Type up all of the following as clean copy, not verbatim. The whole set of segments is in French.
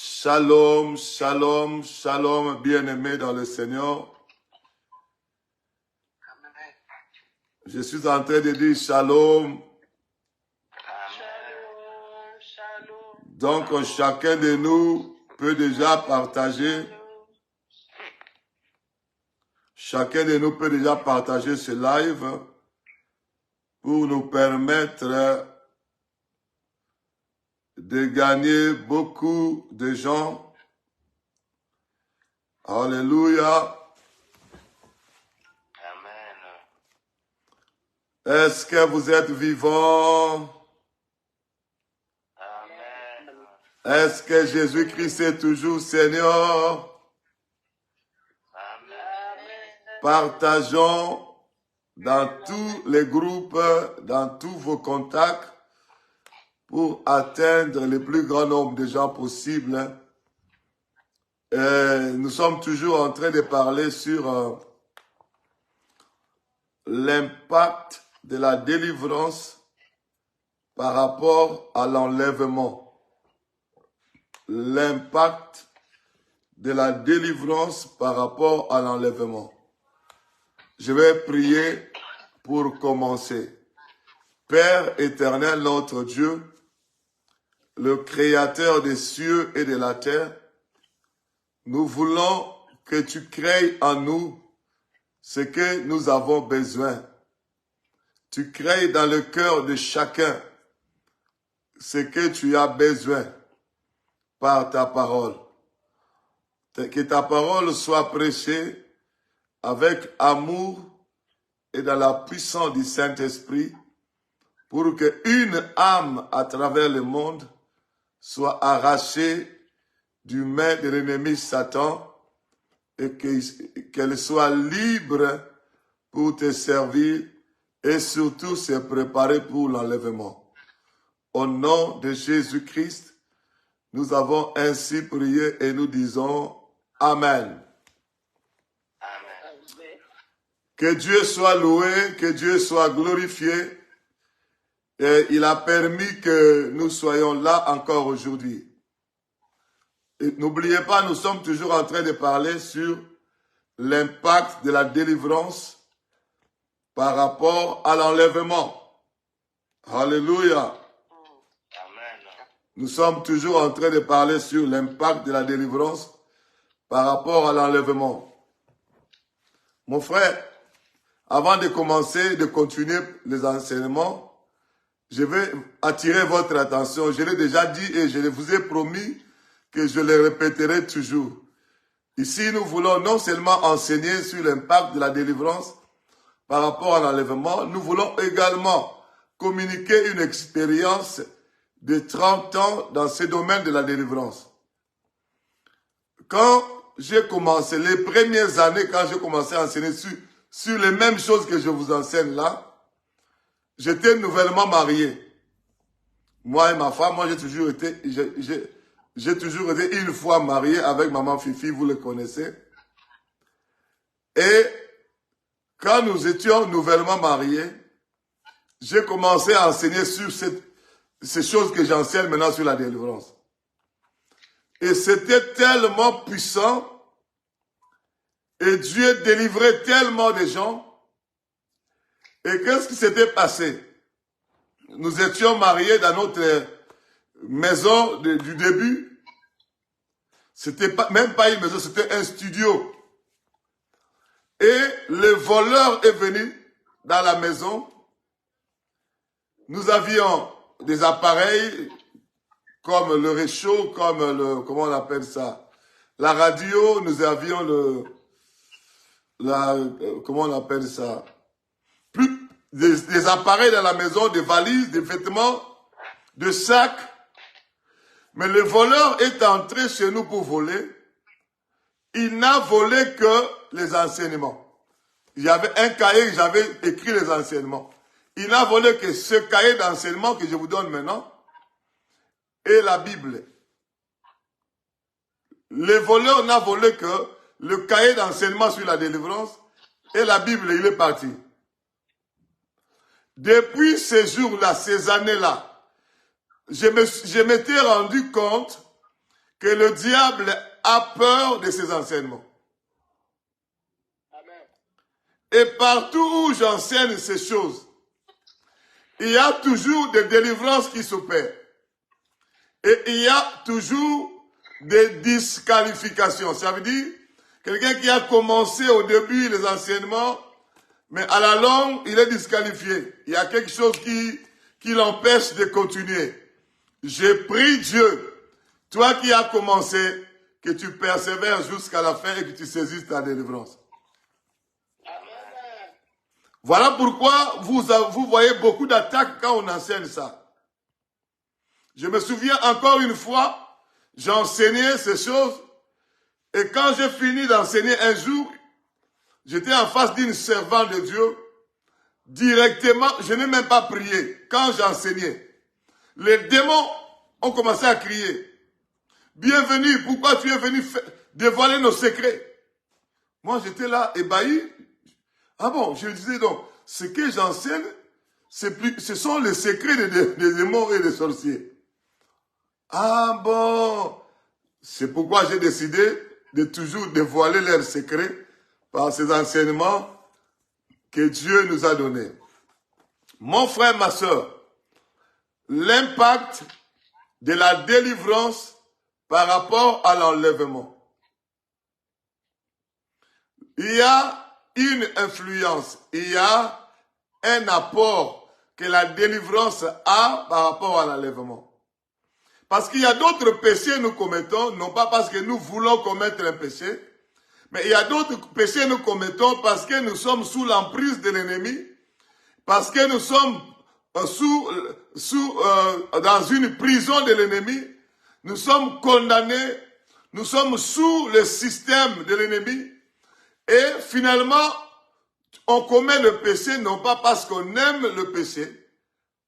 Shalom, shalom, shalom, bien-aimés dans le Seigneur. Je suis en train de dire shalom. Donc, chacun de nous peut déjà partager. Chacun de nous peut déjà partager ce live pour nous permettre de gagner beaucoup de gens. Alléluia. Amen. Est-ce que vous êtes vivants? Amen. Est-ce que Jésus-Christ est toujours Seigneur? Amen. Partageons dans tous les groupes, dans tous vos contacts, pour atteindre le plus grand nombre de gens possible. Nous sommes toujours en train de parler sur l'impact de la délivrance par rapport à l'enlèvement. L'impact de la délivrance par rapport à l'enlèvement. Je vais prier pour commencer. Père éternel, notre Dieu, le Créateur des cieux et de la terre, nous voulons que tu crées en nous ce que nous avons besoin. Tu crées dans le cœur de chacun ce que tu as besoin par ta parole. Que ta parole soit prêchée avec amour et dans la puissance du Saint-Esprit pour qu'une âme à travers le monde soit arrachée du main de l'ennemi Satan et qu'elle soit libre pour te servir et surtout se préparer pour l'enlèvement. Au nom de Jésus-Christ, nous avons ainsi prié et nous disons Amen. Amen. Que Dieu soit loué, que Dieu soit glorifié. Et il a permis que nous soyons là encore aujourd'hui. Et n'oubliez pas, nous sommes toujours en train de parler sur l'impact de la délivrance par rapport à l'enlèvement. Alléluia. Amen. Nous sommes toujours en train de parler sur l'impact de la délivrance par rapport à l'enlèvement. Mon frère, avant de commencer, de continuer les enseignements, je vais attirer votre attention. Je l'ai déjà dit et je vous ai promis que je le répéterai toujours. Ici, nous voulons non seulement enseigner sur l'impact de la délivrance par rapport à l'enlèvement, nous voulons également communiquer une expérience de 30 ans dans ce domaine de la délivrance. Quand j'ai commencé, les premières années, quand j'ai commencé à enseigner sur les mêmes choses que je vous enseigne là, j'étais nouvellement marié. Moi et ma femme, moi j'ai toujours été une fois marié avec maman Fifi, vous le connaissez. Et quand nous étions nouvellement mariés, j'ai commencé à enseigner sur ces choses que j'enseigne maintenant sur la délivrance. Et c'était tellement puissant et Dieu délivrait tellement de gens. Et qu'est-ce qui s'était passé? Nous étions mariés dans notre maison du début. C'était même pas une maison, c'était un studio. Et le voleur est venu dans la maison. Nous avions des appareils comme le réchaud, comme comment on appelle ça? La radio, nous avions comment on appelle ça? Des appareils dans la maison, des valises, des vêtements, des sacs. Mais le voleur est entré chez nous pour voler. Il n'a volé que les enseignements. Il y avait un cahier, j'avais écrit les enseignements. Il n'a volé que ce cahier d'enseignement que je vous donne maintenant et la Bible. Le voleur n'a volé que le cahier d'enseignement sur la délivrance et la Bible, il est parti. Depuis ces jours-là, ces années-là, je m'étais rendu compte que le diable a peur de ses enseignements. Amen. Et partout où j'enseigne ces choses, il y a toujours des délivrances qui s'opèrent. Et il y a toujours des disqualifications. Ça veut dire, quelqu'un qui a commencé au début les enseignements, mais à la longue, il est disqualifié. Il y a quelque chose qui l'empêche de continuer. Je prie Dieu, toi qui as commencé, que tu persévères jusqu'à la fin et que tu saisisses ta délivrance. Amen. Voilà pourquoi vous voyez beaucoup d'attaques quand on enseigne ça. Je me souviens encore une fois, j'enseignais ces choses et quand j'ai fini d'enseigner un jour, j'étais en face d'une servante de Dieu. Directement, je n'ai même pas prié quand j'enseignais. Les démons ont commencé à crier. Bienvenue, pourquoi tu es venu dévoiler nos secrets? Moi, j'étais là, ébahi. Ah bon, je disais donc, ce que j'enseigne, ce sont les secrets des démons et des sorciers. Ah bon, c'est pourquoi j'ai décidé de toujours dévoiler leurs secrets par ces enseignements que Dieu nous a donnés. Mon frère, ma soeur, l'impact de la délivrance par rapport à l'enlèvement. Il y a une influence, il y a un apport que la délivrance a par rapport à l'enlèvement. Parce qu'il y a d'autres péchés que nous commettons, non pas parce que nous voulons commettre un péché, mais il y a d'autres péchés que nous commettons parce que nous sommes sous l'emprise de l'ennemi, parce que nous sommes dans une prison de l'ennemi, nous sommes condamnés, nous sommes sous le système de l'ennemi, et finalement, on commet le péché non pas parce qu'on aime le péché,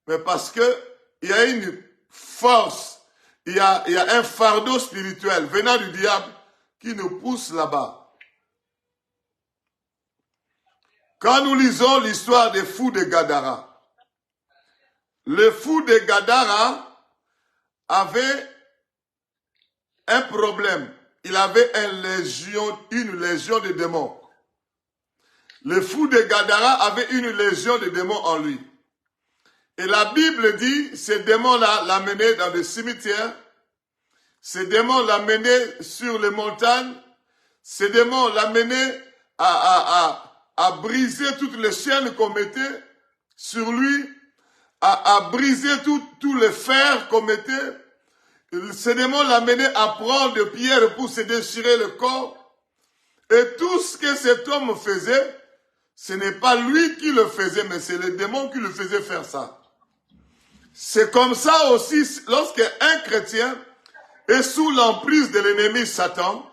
mais parce qu'il y a une force, il y a un fardeau spirituel venant du diable qui nous pousse là-bas. Quand nous lisons l'histoire des fous de Gadara, le fou de Gadara avait un problème. Il avait une légion de démons. Le fou de Gadara avait une légion de démons en lui. Et la Bible dit, ces démons-là l'amenaient dans des cimetières, ces démons l'amenaient sur les montagnes, ces démons l'amenaient à briser toutes les chaînes qu'on mettait sur lui, à briser tous les fers qu'on mettait. Ces démons l'amenaient à prendre des pierres pour se déchirer le corps. Et tout ce que cet homme faisait, ce n'est pas lui qui le faisait, mais c'est les démons qui le faisaient faire ça. C'est comme ça aussi, lorsque un chrétien est sous l'emprise de l'ennemi Satan,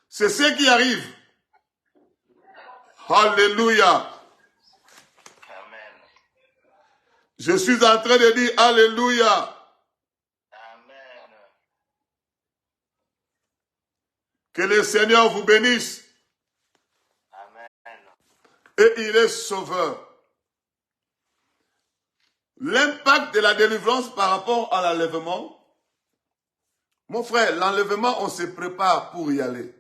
c'est ce qui arrive. Alléluia. Amen. Je suis en train de dire Alléluia. Amen. Que le Seigneur vous bénisse. Amen. Et il est sauveur. L'impact de la délivrance par rapport à l'enlèvement. Mon frère, l'enlèvement, on se prépare pour y aller.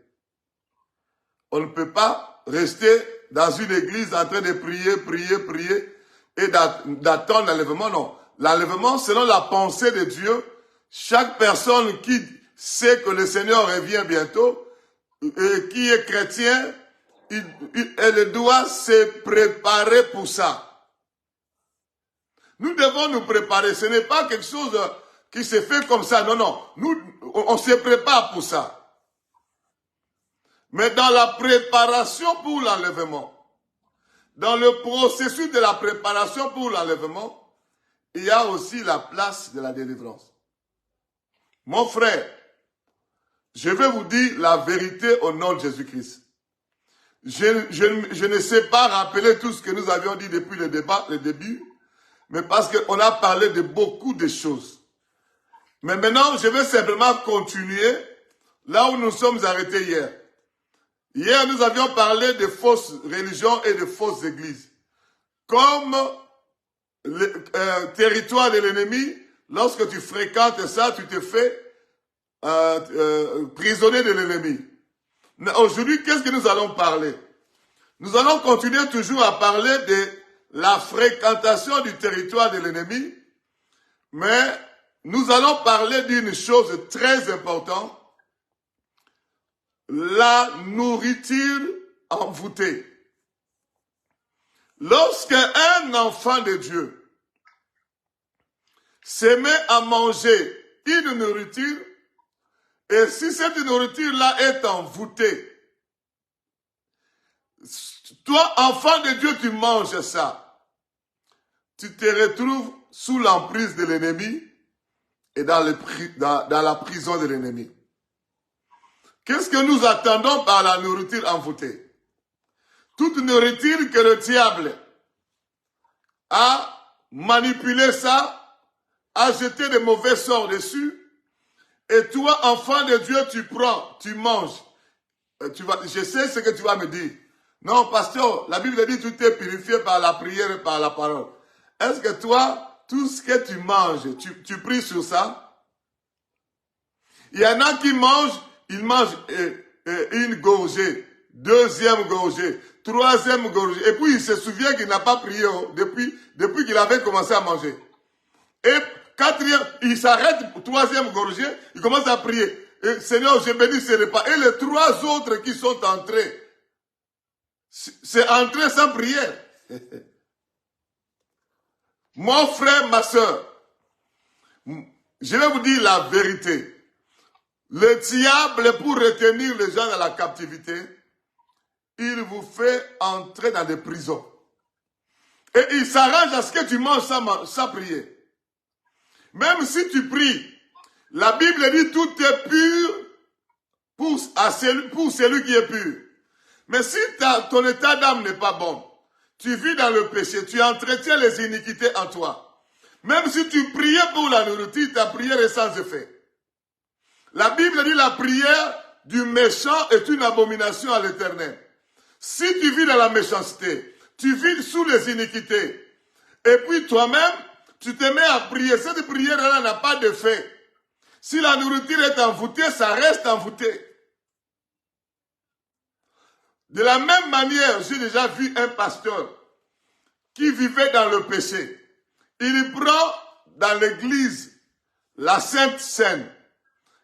On ne peut pas rester dans une église en train de prier et d'attendre l'enlèvement. Non. L'enlèvement, selon la pensée de Dieu, chaque personne qui sait que le Seigneur revient bientôt, et qui est chrétien, elle doit se préparer pour ça. Nous devons nous préparer. Ce n'est pas quelque chose qui se fait comme ça. Non, non. On se prépare pour ça. Mais dans la préparation pour l'enlèvement, dans le processus de la préparation pour l'enlèvement, il y a aussi la place de la délivrance. Mon frère, je vais vous dire la vérité au nom de Jésus-Christ. Je ne sais pas rappeler tout ce que nous avions dit depuis le début, mais parce qu'on a parlé de beaucoup de choses. Mais maintenant, je vais simplement continuer là où nous sommes arrêtés hier. Hier, nous avions parlé de fausses religions et de fausses églises. Comme le territoire de l'ennemi, lorsque tu fréquentes ça, tu te fais prisonniers de l'ennemi. Mais aujourd'hui, qu'est-ce que nous allons parler? Nous allons continuer toujours à parler de la fréquentation du territoire de l'ennemi, mais nous allons parler d'une chose très importante, la nourriture envoûtée. Lorsque un enfant de Dieu se met à manger une nourriture, et si cette nourriture-là est envoûtée, toi, enfant de Dieu, tu manges ça, tu te retrouves sous l'emprise de l'ennemi et dans la prison de l'ennemi. Qu'est-ce que nous attendons par la nourriture envoûtée? Toute nourriture que le diable a manipulé ça, a jeté de mauvais sorts dessus, et toi, enfant de Dieu, tu prends, tu manges. Je sais ce que tu vas me dire. Non, pasteur, la Bible dit tout est purifié par la prière et par la parole. Est-ce que toi, tout ce que tu manges, tu pries sur ça? Il y en a qui mangent, ils mangent une gorgée, deuxième gorgée, troisième gorgée. Et puis il se souvient qu'il n'a pas prié depuis qu'il avait commencé à manger. Et quatrième, il s'arrête, troisième gorgée, il commence à prier. Et, Seigneur, je bénis ce repas. Et les trois autres qui sont entrés, c'est entré sans prière. Mon frère, ma soeur, je vais vous dire la vérité. Le diable, pour retenir les gens dans la captivité, il vous fait entrer dans des prisons. Et il s'arrange à ce que tu manges sans prier. Même si tu pries, la Bible dit tout est pur pour celui qui est pur. Mais si ton état d'âme n'est pas bon, tu vis dans le péché, tu entretiens les iniquités en toi. Même si tu priais pour la nourriture, ta prière est sans effet. La Bible dit la prière du méchant est une abomination à l'Éternel. Si tu vis dans la méchanceté, tu vis sous les iniquités, et puis toi-même, tu te mets à prier, cette prière-là n'a pas d'effet. Si la nourriture est envoûtée, ça reste envoûté. De la même manière, j'ai déjà vu un pasteur qui vivait dans le péché. Il prend dans l'église la Sainte Seine.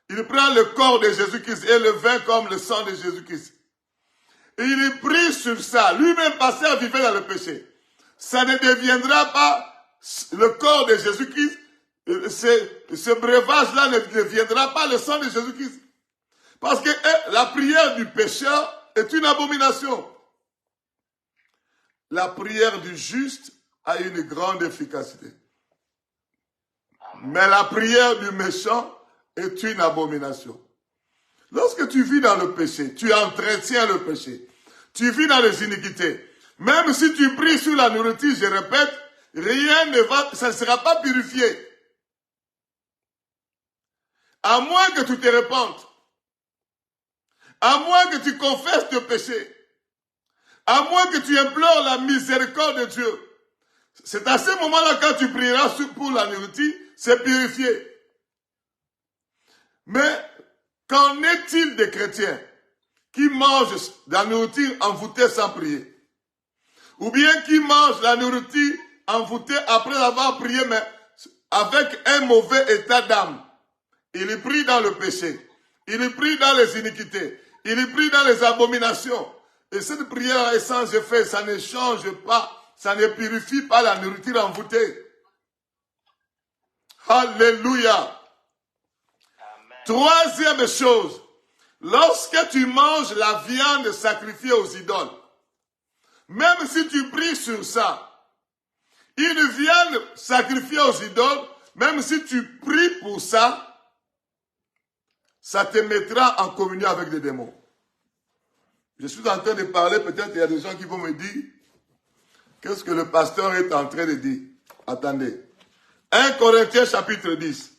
Il prend le corps de Jésus-Christ et le vin comme le sang de Jésus-Christ. Et il prie sur ça. Lui-même pasteur vivait dans le péché. Ça ne deviendra pas le corps de Jésus-Christ. Ce breuvage-là ne deviendra pas le sang de Jésus-Christ. Parce que la prière du pécheur est une abomination. La prière du juste a une grande efficacité. Mais la prière du méchant est une abomination. Lorsque tu vis dans le péché, tu entretiens le péché. Tu vis dans les iniquités. Même si tu pries sur la nourriture, je répète, rien ne va, ça ne sera pas purifié. À moins que tu te répandes. À moins que tu confesses tes péchés. À moins que tu implores la miséricorde de Dieu. C'est à ce moment-là quand tu prieras pour la nourriture, c'est purifié. Mais qu'en est-il des chrétiens qui mangent la nourriture envoûtée sans prier? Ou bien qui mangent la nourriture envoûtée après avoir prié, mais avec un mauvais état d'âme? Il prie dans le péché. Il prie dans les iniquités. Il prie dans les abominations. Et cette prière est sans effet. Ça ne change pas. Ça ne purifie pas la nourriture envoûtée. Alléluia. Amen. Troisième chose. Lorsque tu manges la viande sacrifiée aux idoles, même si tu pries sur ça, une viande sacrifiée aux idoles, même si tu pries pour ça, ça te mettra en communion avec des démons. Je suis en train de parler, peut-être il y a des gens qui vont me dire, qu'est-ce que le pasteur est en train de dire? Attendez. 1 Corinthiens chapitre 10.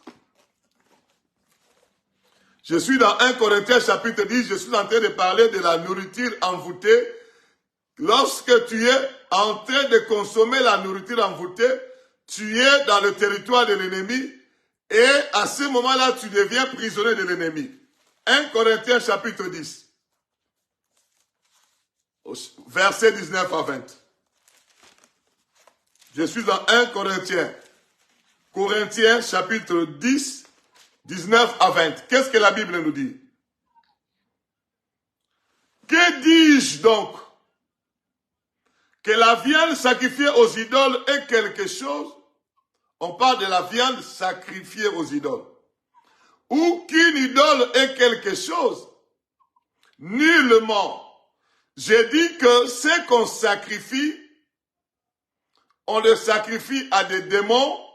Je suis dans 1 Corinthiens chapitre 10, je suis en train de parler de la nourriture envoûtée. Lorsque tu es en train de consommer la nourriture envoûtée, tu es dans le territoire de l'ennemi Et à ce moment-là, tu deviens prisonnier de l'ennemi. 1 Corinthiens chapitre 10, versets 19 à 20. Je suis dans 1 Corinthiens. Corinthiens chapitre 10, 19 à 20. Qu'est-ce que la Bible nous dit? Que dis-je donc? Que la viande sacrifiée aux idoles est quelque chose? On parle de la viande sacrifiée aux idoles. Ou qu'une idole est quelque chose? Nullement. J'ai dit que ce qu'on sacrifie, on le sacrifie à des démons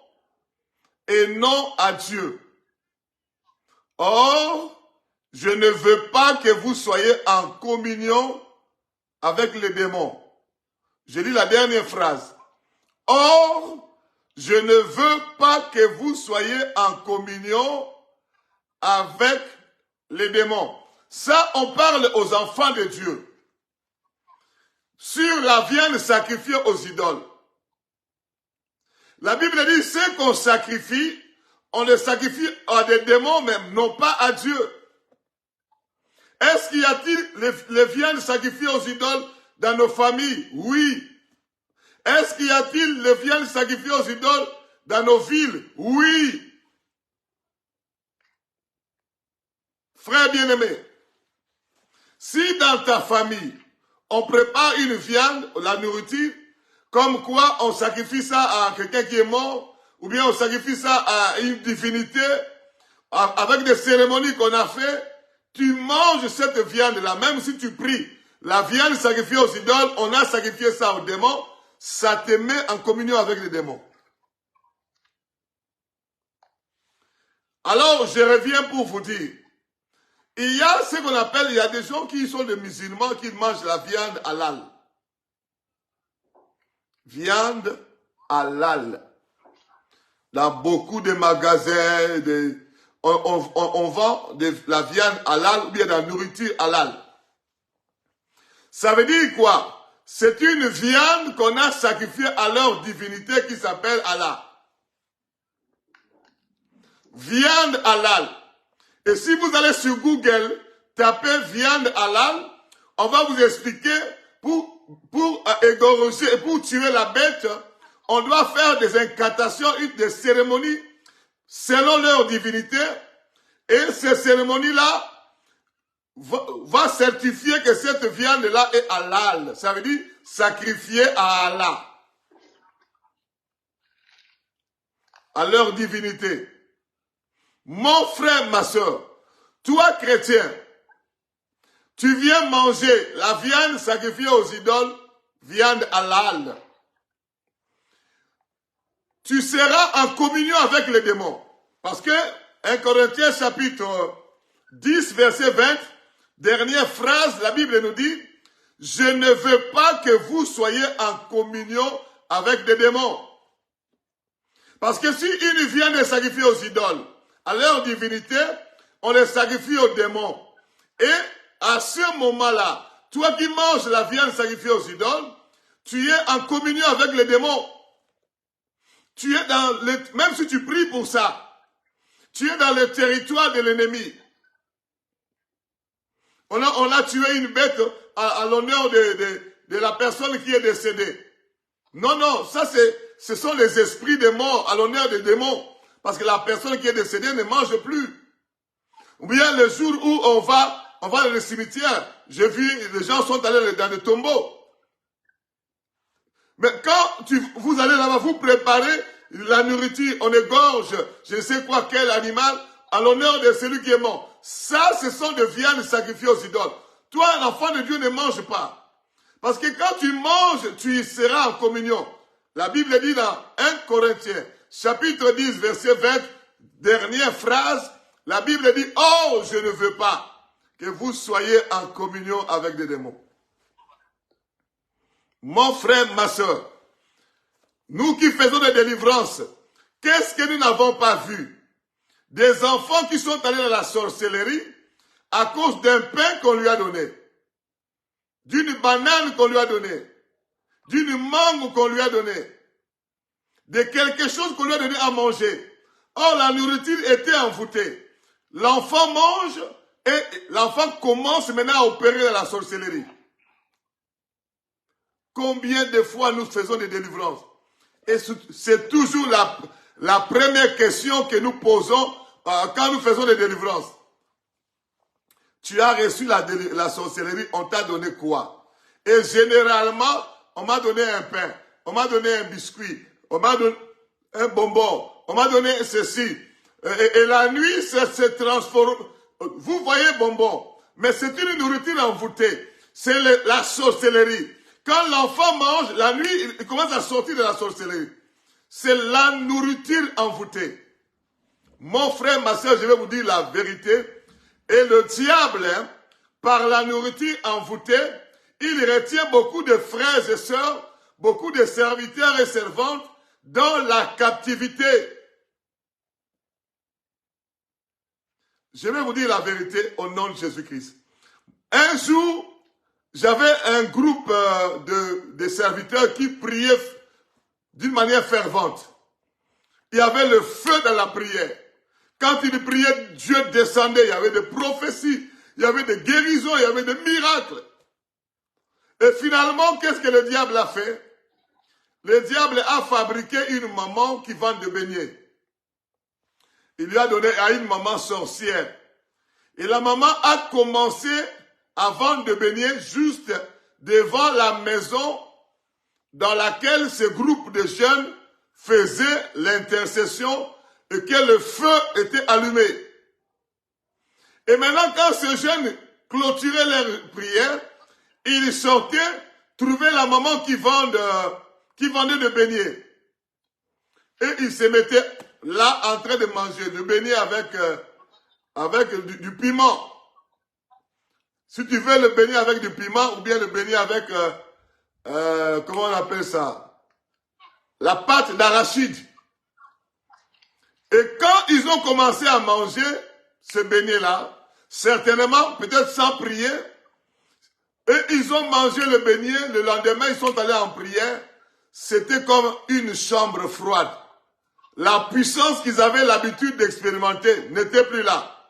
et non à Dieu. Or, je ne veux pas que vous soyez en communion avec les démons. Je lis la dernière phrase. Or, je ne veux pas que vous soyez en communion avec les démons. Ça, on parle aux enfants de Dieu. Sur la viande sacrifiée aux idoles. La Bible dit, ce qu'on sacrifie, on le sacrifie à des démons même, non pas à Dieu. Est-ce qu'il y a-t-il les viandes sacrifiées aux idoles dans nos familles? Oui. Est-ce qu'il y a-t-il les viandes sacrifiées aux idoles dans nos villes? Oui. Frère bien-aimé, si dans ta famille, on prépare une viande, la nourriture, comme quoi on sacrifie ça à quelqu'un qui est mort, ou bien on sacrifie ça à une divinité, avec des cérémonies qu'on a fait, tu manges cette viande-là, même si tu pries. La viande sacrifiée aux idoles, on a sacrifié ça aux démons, ça te met en communion avec les démons. Alors, je reviens pour vous dire, il y a ce qu'on appelle, il y a des gens qui sont des musulmans qui mangent la viande halal. Viande halal. Dans beaucoup de magasins, on vend de la viande halal ou bien de la nourriture halal. Ça veut dire quoi? C'est une viande qu'on a sacrifiée à leur divinité qui s'appelle Allah. Viande halal. Et si vous allez sur Google, tapez viande halal, on va vous expliquer pour égorger et pour tuer la bête, on doit faire des incantations, des cérémonies selon leur divinité. Et ces cérémonies-là vont certifier que cette viande-là est halal. Ça veut dire sacrifiée à Allah. À leur divinité. Mon frère, ma soeur, toi chrétien, tu viens manger la viande sacrifiée aux idoles, viande halal. Tu seras en communion avec les démons. Parce que 1 Corinthiens chapitre 10, verset 20, dernière phrase, la Bible nous dit, « Je ne veux pas que vous soyez en communion avec des démons. » Parce que si une viande est sacrifiée aux idoles, à leur divinité, on les sacrifie aux démons. Et à ce moment-là, toi qui manges la viande sacrifiée aux idoles, tu es en communion avec les démons. Tu es dans le, même si tu pries pour ça, tu es dans le territoire de l'ennemi. On a tué une bête à l'honneur de la personne qui est décédée. Non, non, ça ce sont les esprits des morts à l'honneur des démons. Parce que la personne qui est décédée ne mange plus. Ou bien le jour où on va dans le cimetière, j'ai vu, les gens sont allés dans le tombeau. Mais quand vous allez là-bas, vous préparez la nourriture, on égorge, je ne sais quoi, quel animal, à l'honneur de celui qui est mort. Ça, ce sont des viandes sacrifiées aux idoles. Toi, un enfant de Dieu, ne mange pas. Parce que quand tu manges, tu y seras en communion. La Bible dit dans 1 Corinthiens, chapitre 10, verset 20, dernière phrase, la Bible dit, « Oh, je ne veux pas que vous soyez en communion avec des démons. » Mon frère, ma soeur, nous qui faisons des délivrances, qu'est-ce que nous n'avons pas vu? Des enfants qui sont allés dans la sorcellerie à cause d'un pain qu'on lui a donné, d'une banane qu'on lui a donnée, d'une mangue qu'on lui a donnée, de quelque chose qu'on lui a donné à manger. Or, la nourriture était envoûtée. L'enfant mange et l'enfant commence maintenant à opérer de la sorcellerie. Combien de fois nous faisons des délivrances? Et c'est toujours la première question que nous posons quand nous faisons des délivrances. Tu as reçu la sorcellerie, on t'a donné quoi? Et généralement, on m'a donné un pain, on m'a donné un biscuit, on m'a donné un bonbon, on m'a donné ceci. Et la nuit, ça se transforme. Vous voyez bonbon, mais c'est une nourriture envoûtée. C'est la sorcellerie. Quand l'enfant mange, la nuit, il commence à sortir de la sorcellerie. C'est la nourriture envoûtée. Mon frère, ma soeur, je vais vous dire la vérité. Et le diable, par la nourriture envoûtée, il retient beaucoup de frères et sœurs, beaucoup de serviteurs et servantes dans la captivité. Je vais vous dire la vérité au nom de Jésus-Christ. Un jour, j'avais un groupe de serviteurs qui priaient d'une manière fervente. Il y avait le feu dans la prière. Quand ils priaient, Dieu descendait. Il y avait des prophéties, il y avait des guérisons, il y avait des miracles. Et finalement, qu'est-ce que le diable a fait? Le diable a fabriqué une maman qui vend des beignets. Il lui a donné à une maman sorcière. Et la maman a commencé à vendre des beignets juste devant la maison dans laquelle ce groupe de jeunes faisait l'intercession et que le feu était allumé. Et maintenant, quand ces jeunes clôturaient leur prière, ils sortaient trouver la maman qui vendait des beignets. Et ils se mettaient là en train de manger des beignets avec du piment. Si tu veux le beignet avec du piment ou bien le beignet avec, comment on appelle ça? La pâte d'arachide. Et quand ils ont commencé à manger ce beignet-là, certainement, peut-être sans prier, et ils ont mangé le beignet, le lendemain, ils sont allés en prière, c'était comme une chambre froide. La puissance qu'ils avaient l'habitude d'expérimenter n'était plus là.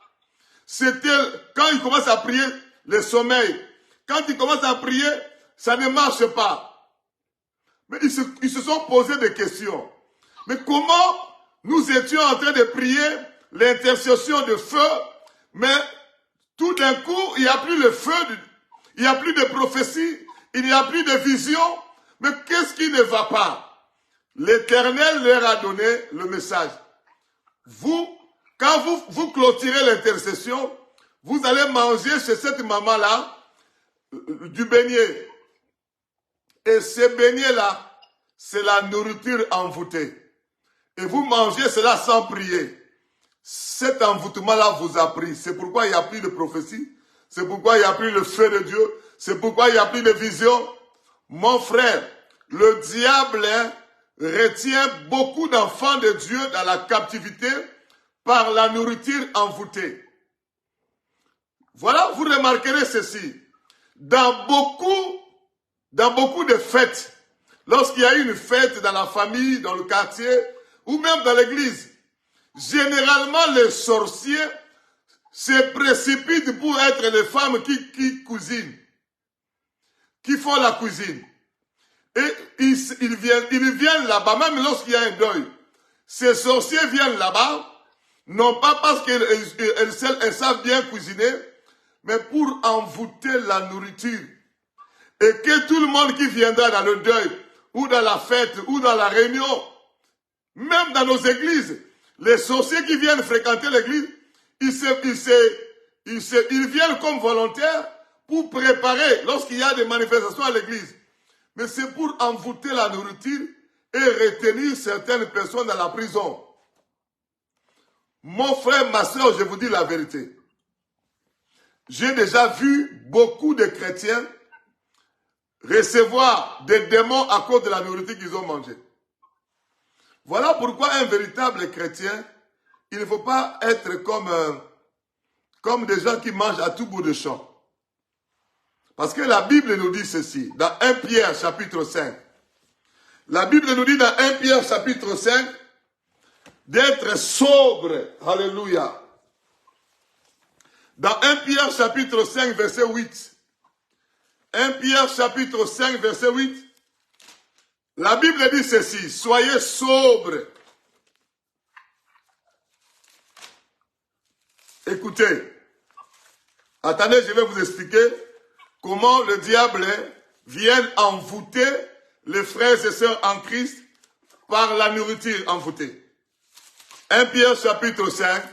C'était, quand ils commencent à prier, le sommeil. Quand ils commencent à prier, ça ne marche pas. Mais ils se sont posé des questions. Mais comment nous étions en train de prier l'intercession de feu, mais tout d'un coup, il n'y a plus le feu, il n'y a plus de prophétie, il n'y a plus de vision. Mais qu'est-ce qui ne va pas? L'Éternel leur a donné le message. Quand vous clôturez l'intercession, vous allez manger chez cette maman-là du beignet. Et ce beignet-là, c'est la nourriture envoûtée. Et vous mangez cela sans prier. Cet envoûtement-là vous a pris. C'est pourquoi il n'y a plus de prophétie. C'est pourquoi il n'y a plus le feu de Dieu. C'est pourquoi il n'y a plus de vision. Mon frère, le diable retient beaucoup d'enfants de Dieu dans la captivité par la nourriture envoûtée. Voilà, vous remarquerez ceci. Dans beaucoup de fêtes, lorsqu'il y a une fête dans la famille, dans le quartier, ou même dans l'église, généralement les sorciers se précipitent pour être les femmes qui cuisinent, qui font la cuisine. Et ils viennent là-bas, même lorsqu'il y a un deuil. Ces sorciers viennent là-bas, non pas parce qu'elles savent bien cuisiner, mais pour envoûter la nourriture. Et que tout le monde qui viendra dans le deuil, ou dans la fête, ou dans la réunion, même dans nos églises, les sorciers qui viennent fréquenter l'église, ils viennent comme volontaires pour préparer lorsqu'il y a des manifestations à l'église. Mais c'est pour envoûter la nourriture et retenir certaines personnes dans la prison. Mon frère, ma soeur, je vous dis la vérité. J'ai déjà vu beaucoup de chrétiens recevoir des démons à cause de la nourriture qu'ils ont mangée. Voilà pourquoi un véritable chrétien, il ne faut pas être comme des gens qui mangent à tout bout de champ. Parce que la Bible nous dit ceci, dans 1 Pierre chapitre 5. La Bible nous dit dans 1 Pierre chapitre 5, d'être sobre. Alléluia. Dans 1 Pierre chapitre 5 verset 8. 1 Pierre chapitre 5 verset 8. La Bible dit ceci, soyez sobres. Écoutez, attendez, je vais vous expliquer comment le diable vient envoûter les frères et sœurs en Christ par la nourriture envoûtée. 1 Pierre chapitre 5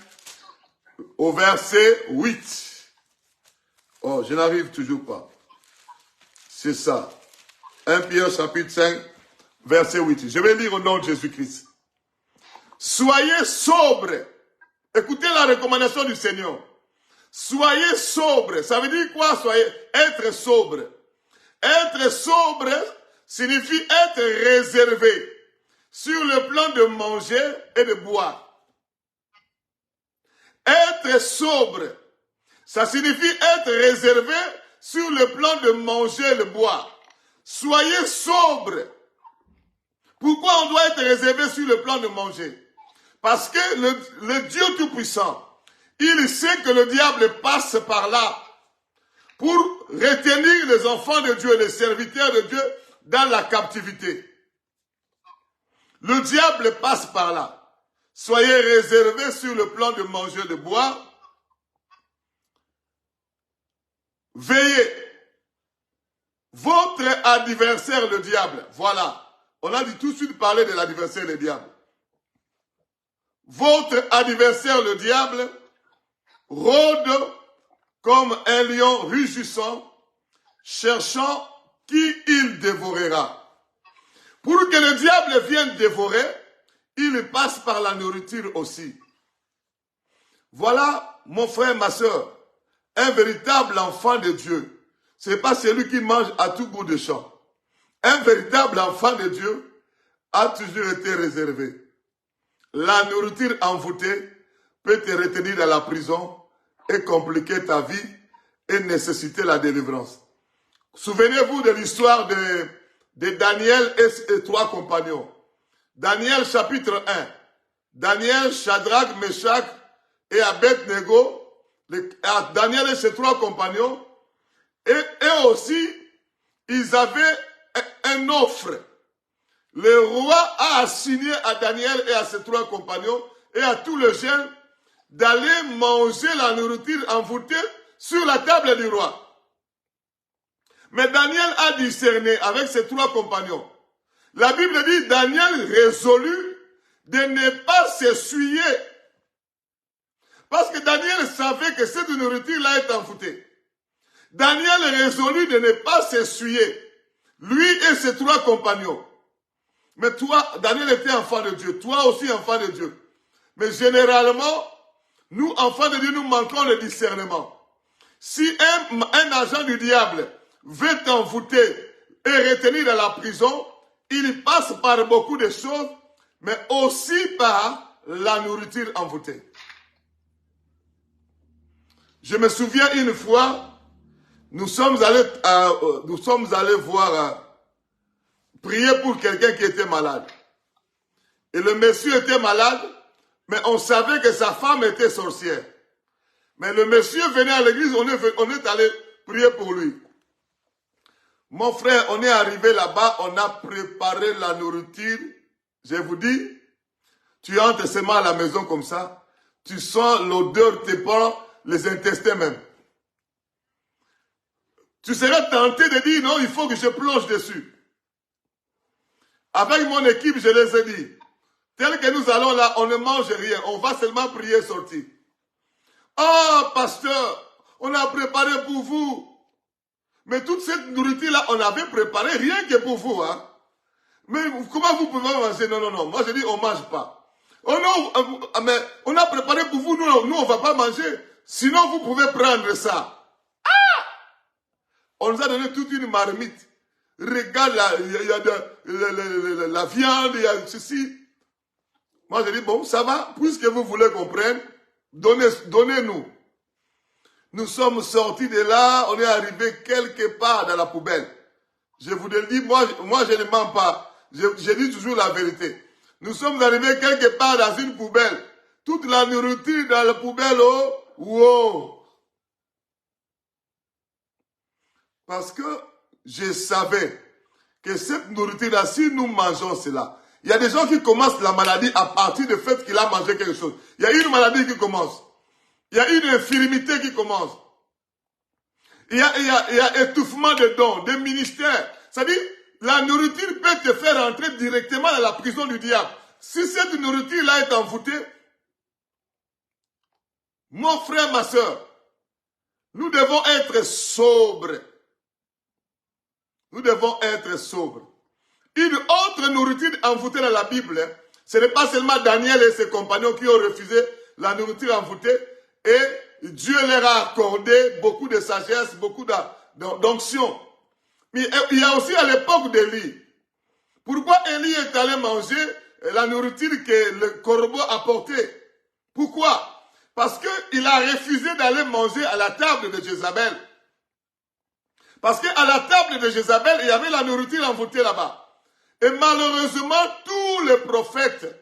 au verset 8. Oh, je n'arrive toujours pas. C'est ça. 1 Pierre chapitre 5 verset 8. Je vais lire au nom de Jésus-Christ. Soyez sobres. Écoutez la recommandation du Seigneur. Soyez sobres. Ça veut dire quoi? Être sobre. Être sobre signifie être réservé sur le plan de manger et de boire. Être sobre, ça signifie être réservé sur le plan de manger et de boire. Soyez sobre. Pourquoi on doit être réservé sur le plan de manger? Parce que le Dieu Tout-Puissant, il sait que le diable passe par là pour retenir les enfants de Dieu, les serviteurs de Dieu dans la captivité. Le diable passe par là. Soyez réservés sur le plan de manger et de boire. Veillez. Votre adversaire, le diable. Voilà. On a dit tout de suite parler de l'adversaire, le diable. Votre adversaire, le diable, rôde comme un lion rugissant, cherchant qui il dévorera. Pour que le diable vienne dévorer, il passe par la nourriture aussi. Voilà, mon frère, ma soeur, un véritable enfant de Dieu. Ce n'est pas celui qui mange à tout bout de champ. Un véritable enfant de Dieu a toujours été réservé. La nourriture envoûtée peut te retenir dans la prison et compliquer ta vie et nécessiter la délivrance. Souvenez-vous de l'histoire de Daniel et ses 3 compagnons. Daniel chapitre 1. Daniel, Shadrach, Meshach et Abed-Nego. Daniel et ses 3 compagnons. Et eux aussi, ils avaient une offre. Le roi a assigné à Daniel et à ses 3 compagnons et à tous les jeunes d'aller manger la nourriture envoûtée sur la table du roi. Mais Daniel a discerné avec ses 3 compagnons. La Bible dit, Daniel résolut de ne pas s'essuyer. Parce que Daniel savait que cette nourriture-là est envoûtée. Daniel résolut de ne pas s'essuyer. Lui et ses 3 compagnons. Mais toi, Daniel était enfant de Dieu. Toi aussi enfant de Dieu. Mais généralement, nous, enfants de Dieu, nous manquons le discernement. Si un agent du diable veut t'envoûter et retenir dans la prison, il passe par beaucoup de choses, mais aussi par la nourriture envoûtée. Je me souviens une fois, nous sommes allés prier pour quelqu'un qui était malade. Et le monsieur était malade, mais on savait que sa femme était sorcière. Mais le monsieur venait à l'église, on est allé prier pour lui. Mon frère, on est arrivé là-bas, on a préparé la nourriture. Je vous dis, tu entres seulement à la maison comme ça, tu sens l'odeur te prend les intestins même. Tu serais tenté de dire, non, il faut que je plonge dessus. Avec mon équipe, je les ai dit, tel que nous allons là, on ne mange rien, on va seulement prier et sortir. Oh, pasteur, on a préparé pour vous. Mais toute cette nourriture-là, on avait préparé rien que pour vous. Hein? Mais comment vous pouvez manger? Non, non, non. Moi, je dis, on ne mange pas. Oh non, mais on a préparé pour vous, nous on ne va pas manger. Sinon, vous pouvez prendre ça. Ah! On nous a donné toute une marmite. Regarde, il y a la viande, il y a ceci. Moi, je dis, bon, ça va. Puisque vous voulez qu'on prenne, donnez-nous. Nous sommes sortis de là, on est arrivé quelque part dans la poubelle. Je vous le dis, moi je ne mens pas. Je dis toujours la vérité. Nous sommes arrivés quelque part dans une poubelle. Toute la nourriture dans la poubelle, oh, wow. Parce que je savais que cette nourriture-là, si nous mangeons cela, il y a des gens qui commencent la maladie à partir du fait qu'il a mangé quelque chose. Il y a une maladie qui commence. Il y a une infirmité qui commence. Il y a étouffement de dons, des ministères. C'est-à-dire, la nourriture peut te faire entrer directement dans la prison du diable. Si cette nourriture-là est envoûtée, mon frère, ma soeur, nous devons être sobres. Nous devons être sobres. Une autre nourriture envoûtée dans la Bible, ce n'est pas seulement Daniel et ses compagnons qui ont refusé la nourriture envoûtée, et Dieu leur a accordé beaucoup de sagesse, beaucoup d'onction. Mais il y a aussi à l'époque d'Élie. Pourquoi Élie est allé manger la nourriture que le corbeau apportait? Pourquoi? Parce qu'il a refusé d'aller manger à la table de Jézabel. Parce qu'à la table de Jézabel, il y avait la nourriture envoûtée là-bas. Et malheureusement, tous les prophètes,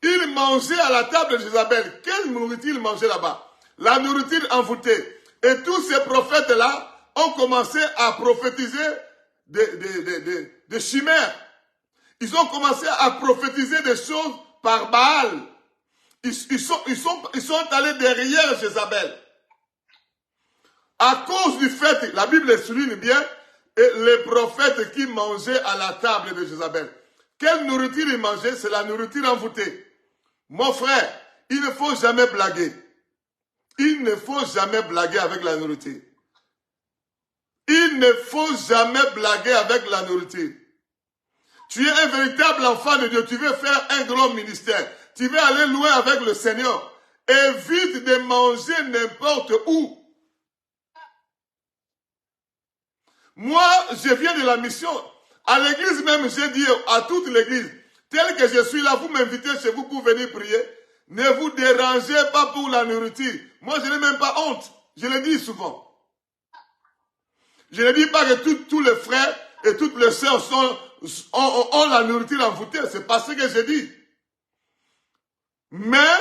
ils mangeaient à la table de Jézabel. Quelle nourriture ils mangeaient là-bas? La nourriture envoûtée. Et tous ces prophètes-là ont commencé à prophétiser des chimères. Ils ont commencé à prophétiser des choses par Baal. Ils sont allés derrière Jézabel. À cause du fait, la Bible souligne bien, et les prophètes qui mangeaient à la table de Jézabel. Quelle nourriture ils mangeaient? C'est la nourriture envoûtée. Mon frère, il ne faut jamais blaguer. Il ne faut jamais blaguer avec la nourriture. Il ne faut jamais blaguer avec la nourriture. Tu es un véritable enfant de Dieu. Tu veux faire un grand ministère. Tu veux aller loin avec le Seigneur. Évite de manger n'importe où. Moi, je viens de la mission. À l'église même, j'ai dit à toute l'église, tel que je suis là, vous m'invitez chez vous pour venir prier. Ne vous dérangez pas pour la nourriture. Moi, je n'ai même pas honte. Je le dis souvent. Je ne dis pas que tous les frères et toutes les sœurs ont la nourriture envoûtée. C'est pas ce que je dis. Mais,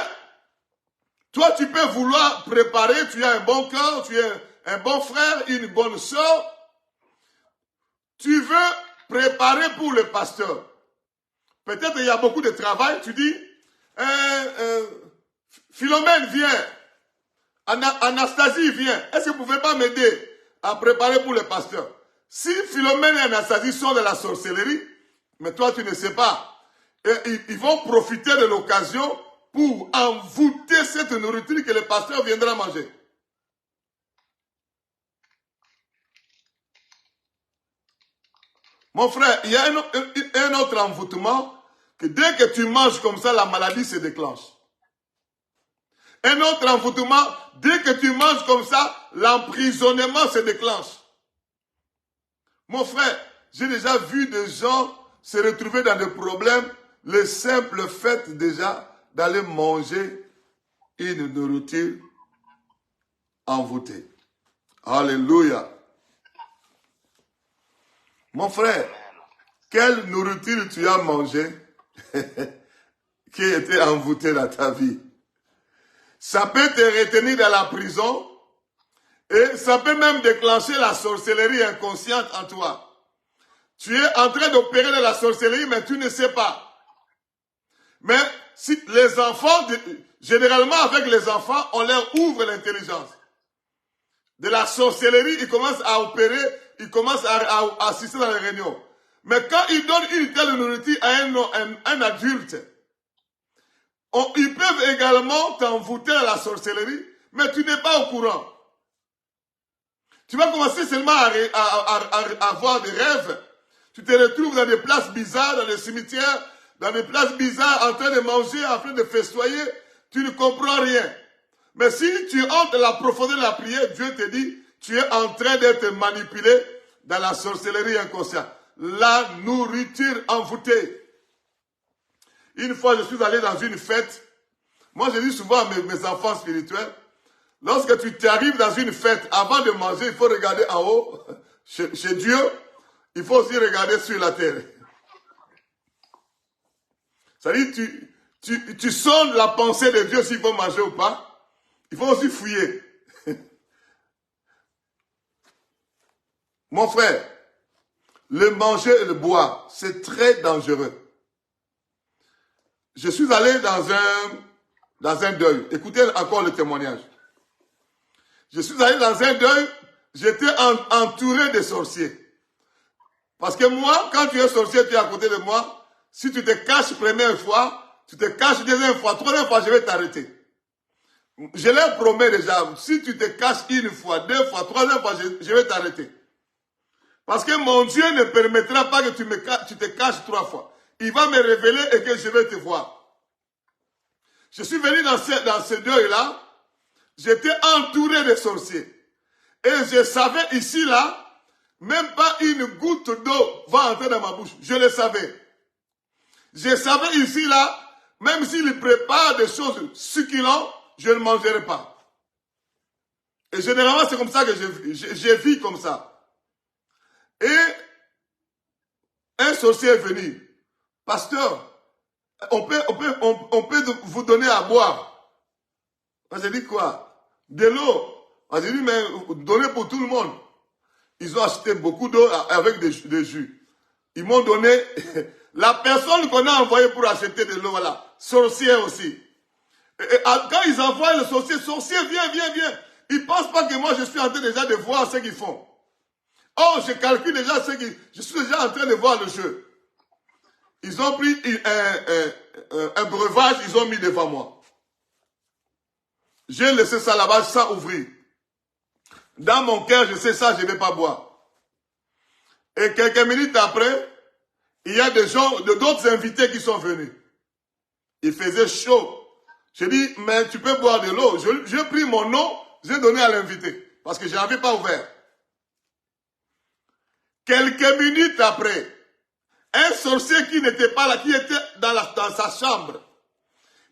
toi, tu peux vouloir préparer, tu as un bon cœur, tu es un bon frère, une bonne sœur. Tu veux préparer pour le pasteur. Peut-être il y a beaucoup de travail, tu dis, Philomène vient, Anastasie vient, est-ce que vous ne pouvez pas m'aider à préparer pour le pasteur? Si Philomène et Anastasie sont de la sorcellerie, mais toi tu ne sais pas, et ils vont profiter de l'occasion pour envoûter cette nourriture que le pasteur viendra manger. Mon frère, il y a un autre envoûtement que dès que tu manges comme ça, la maladie se déclenche. Un autre envoûtement, dès que tu manges comme ça, l'emprisonnement se déclenche. Mon frère, j'ai déjà vu des gens se retrouver dans des problèmes, le simple fait déjà d'aller manger une nourriture envoûtée. Alléluia. Mon frère, quelle nourriture tu as mangé qui était envoûtée dans ta vie? Ça peut te retenir dans la prison et ça peut même déclencher la sorcellerie inconsciente en toi. Tu es en train d'opérer de la sorcellerie, mais tu ne sais pas. Mais si les enfants, généralement avec les enfants, on leur ouvre l'intelligence. De la sorcellerie, ils commencent à opérer, ils commencent à assister dans les réunions. Mais quand ils donnent une telle nourriture à un adulte, ils peuvent également t'envoûter à la sorcellerie, mais tu n'es pas au courant. Tu vas commencer seulement à avoir des rêves. Tu te retrouves dans des places bizarres, dans des cimetières, dans des places bizarres, en train de manger, en train de festoyer. Tu ne comprends rien. Mais si tu entres dans la profondeur de la prière, Dieu te dit, tu es en train d'être manipulé dans la sorcellerie inconsciente. La nourriture envoûtée. Une fois, je suis allé dans une fête. Moi, je dis souvent à mes enfants spirituels, lorsque tu t'arrives dans une fête, avant de manger, il faut regarder en haut, chez Dieu. Il faut aussi regarder sur la terre. C'est-à-dire, tu sondes la pensée de Dieu s'il faut manger ou pas. Il faut aussi fouiller. Mon frère, le manger et le boire, c'est très dangereux. Je suis allé dans un deuil. Écoutez encore le témoignage. Je suis allé dans un deuil, j'étais entouré de sorciers. Parce que moi, quand tu es sorcier, tu es à côté de moi. Si tu te caches première fois, tu te caches deuxième fois, troisième fois, je vais t'arrêter. Je leur promets déjà, si tu te caches une fois, deux fois, troisième fois, je vais t'arrêter. Parce que mon Dieu ne permettra pas que tu te caches trois fois. Il va me révéler et que je vais te voir. Je suis venu dans ce deuil-là, j'étais entouré de sorciers. Et je savais ici, là, même pas une goutte d'eau va entrer dans ma bouche. Je le savais. Je savais ici, là, même s'il prépare des choses succulentes, je ne mangerai pas. Et généralement, c'est comme ça que je vis comme ça. Et un sorcier est venu. Pasteur, on peut vous donner à boire. Moi, j'ai dit quoi? De l'eau. Moi, j'ai dit, mais donnez pour tout le monde. Ils ont acheté beaucoup d'eau avec des jus. Ils m'ont donné... La personne qu'on a envoyée pour acheter de l'eau, voilà, sorcier aussi. Et quand ils envoient le sorcier, viens. Ils ne pensent pas que moi, je suis en train déjà de voir ce qu'ils font. Oh, je calcule déjà je suis déjà en train de voir le jeu. Ils ont pris un breuvage, ils ont mis devant moi. J'ai laissé ça là-bas sans ouvrir. Dans mon cœur, je sais ça, je ne vais pas boire. Et quelques minutes après, il y a d'autres invités qui sont venus. Il faisait chaud. J'ai dit, mais tu peux boire de l'eau. J'ai pris mon eau, j'ai donné à l'invité. Parce que je n'avais pas ouvert. Quelques minutes après, un sorcier qui n'était pas là, qui était dans sa chambre,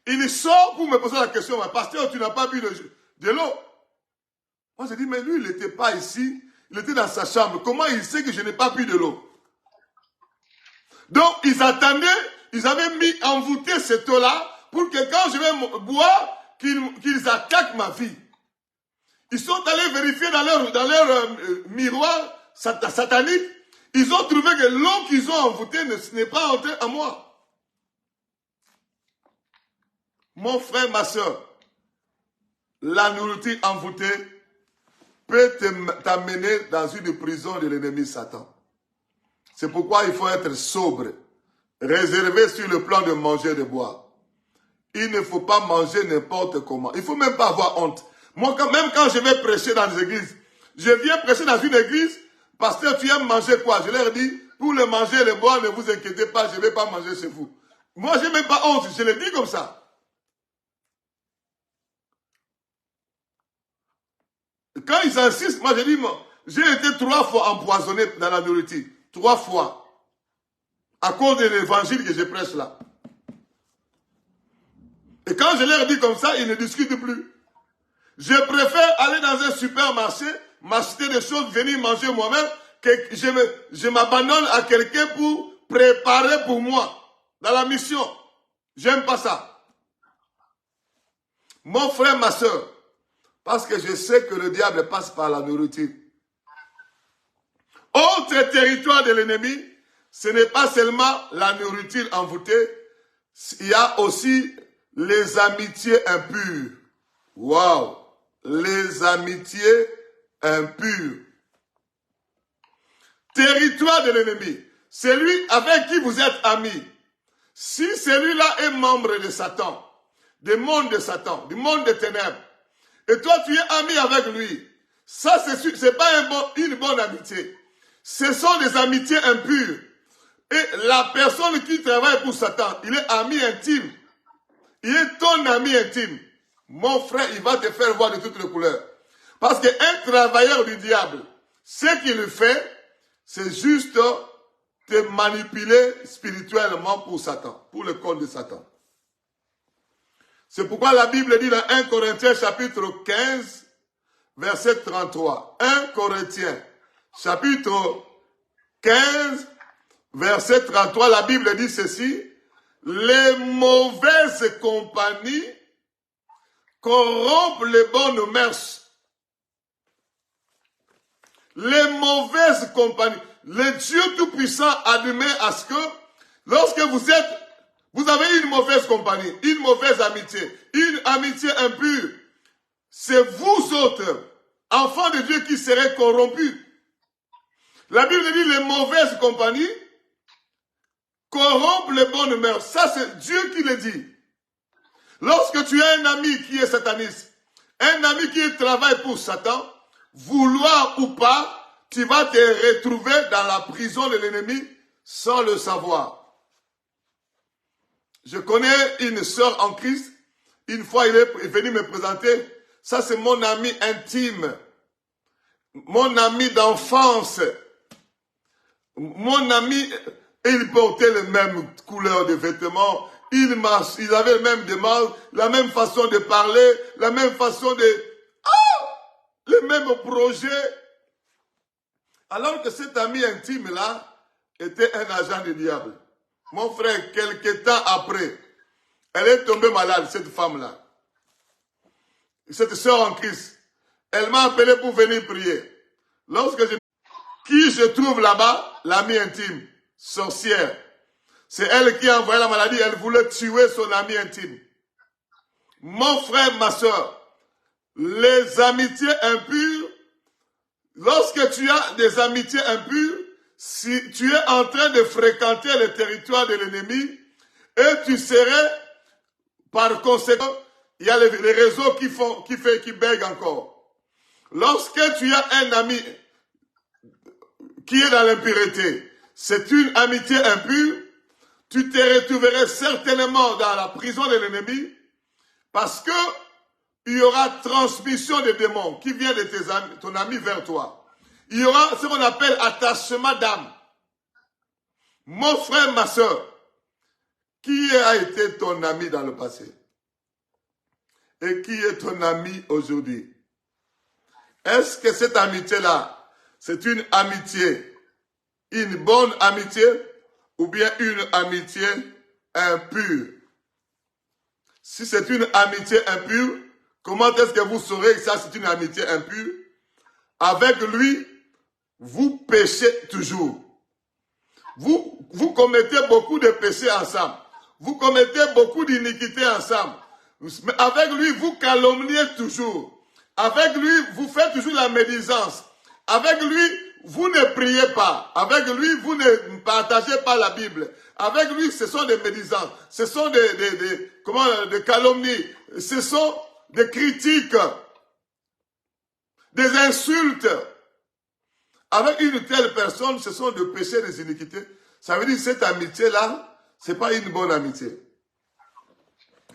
il sort pour me poser la question, pasteur, tu n'as pas bu de l'eau? Moi, j'ai dit, mais lui, il n'était pas ici, il était dans sa chambre. Comment il sait que je n'ai pas bu de l'eau? Donc, ils attendaient, ils avaient envoûté cette eau-là pour que quand je vais boire, qu'ils attaquent ma vie. Ils sont allés vérifier dans leur miroir satanique. Ils ont trouvé que l'eau qu'ils ont envoûtée n'est pas entrée à moi. Mon frère, ma soeur, la nourriture envoûtée peut t'amener dans une prison de l'ennemi Satan. C'est pourquoi il faut être sobre, réservé sur le plan de manger et de boire. Il ne faut pas manger n'importe comment. Il ne faut même pas avoir honte. Moi, même quand je vais prêcher dans les églises, je viens prêcher dans une église, pasteur, tu aimes manger quoi? Je leur dis, pour le manger et le boire, ne vous inquiétez pas, je ne vais pas manger chez vous. Moi, je n'ai même pas honte, je le dis comme ça. Quand ils insistent, moi je dis, j'ai été 3 fois empoisonné dans la nourriture. 3 fois. À cause de l'évangile que je prêche là. Et quand je leur dis comme ça, ils ne discutent plus. Je préfère aller dans un supermarché, m'acheter des choses, venir manger moi-même, que je m'abandonne à quelqu'un pour préparer pour moi dans la mission. J'aime pas ça. Mon frère, ma soeur, parce que je sais que le diable passe par la nourriture. Autre territoire de l'ennemi, ce n'est pas seulement la nourriture envoûtée, il y a aussi les amitiés impures. Waouh! Les amitiés impures. Territoire de l'ennemi. Celui avec qui vous êtes amis. Si celui-là est membre de Satan, du monde de Satan, du monde des ténèbres, et toi tu es ami avec lui, ça c'est pas une bonne amitié. Ce sont des amitiés impures. Et la personne qui travaille pour Satan, il est ami intime. Il est ton ami intime. Mon frère, il va te faire voir de toutes les couleurs. Parce qu'un travailleur du diable, ce qu'il fait, c'est juste te manipuler spirituellement pour Satan, pour le compte de Satan. C'est pourquoi la Bible dit dans 1 Corinthiens chapitre 15, verset 33. 1 Corinthiens chapitre 15, verset 33, la Bible dit ceci. les mauvaises compagnies corrompent les bonnes mœurs. Les mauvaises compagnies. Le Dieu Tout-Puissant admet à ce que lorsque vous avez une mauvaise compagnie, une mauvaise amitié, une amitié impure, c'est vous autres, enfants de Dieu, qui serez corrompus. La Bible dit les mauvaises compagnies corrompent les bonnes mœurs. Ça, c'est Dieu qui le dit. Lorsque tu as un ami qui est sataniste, un ami qui travaille pour Satan, vouloir ou pas, tu vas te retrouver dans la prison de l'ennemi sans le savoir. Je connais une sœur en Christ. Une fois, il est venu me présenter. Ça, c'est mon ami intime. Mon ami d'enfance. Mon ami, il portait les mêmes couleurs de vêtements. Il avait le même démarche, la même façon de parler, la même façon de... les mêmes projets. Alors que cet ami intime-là était un agent du diable. Mon frère, quelque temps après, elle est tombée malade, cette femme-là. Cette sœur en Christ. Elle m'a appelé pour venir prier. Qui je trouve là-bas? L'ami intime, sorcière. C'est elle qui a envoyé la maladie. Elle voulait tuer son ami intime. Mon frère, ma soeur, les amitiés impures, lorsque tu as des amitiés impures, si tu es en train de fréquenter le territoire de l'ennemi, et tu serais, par conséquent, il y a les réseaux qui bèguent encore. Lorsque tu as un ami qui est dans l'impureté, c'est une amitié impure, tu te retrouverais certainement dans la prison de l'ennemi, parce que il y aura transmission des démons qui vient de ton ami vers toi. Il y aura ce qu'on appelle attachement d'âme. Mon frère, ma soeur, qui a été ton ami dans le passé? Et qui est ton ami aujourd'hui? Est-ce que cette amitié-là, c'est une amitié, une bonne amitié, ou bien une amitié impure? Si c'est une amitié impure, comment est-ce que vous saurez que ça c'est une amitié impure? Avec lui, vous péchez toujours. Vous commettez beaucoup de péchés ensemble. Vous commettez beaucoup d'iniquités ensemble. Mais avec lui, vous calomniez toujours. Avec lui, vous faites toujours la médisance. Avec lui, vous ne priez pas. Avec lui, vous ne partagez pas la Bible. Avec lui, ce sont des médisances. Ce sont des calomnies. Ce sont des critiques. Des insultes. Avec une telle personne, ce sont des péchés, des iniquités. Ça veut dire que cette amitié-là, ce n'est pas une bonne amitié.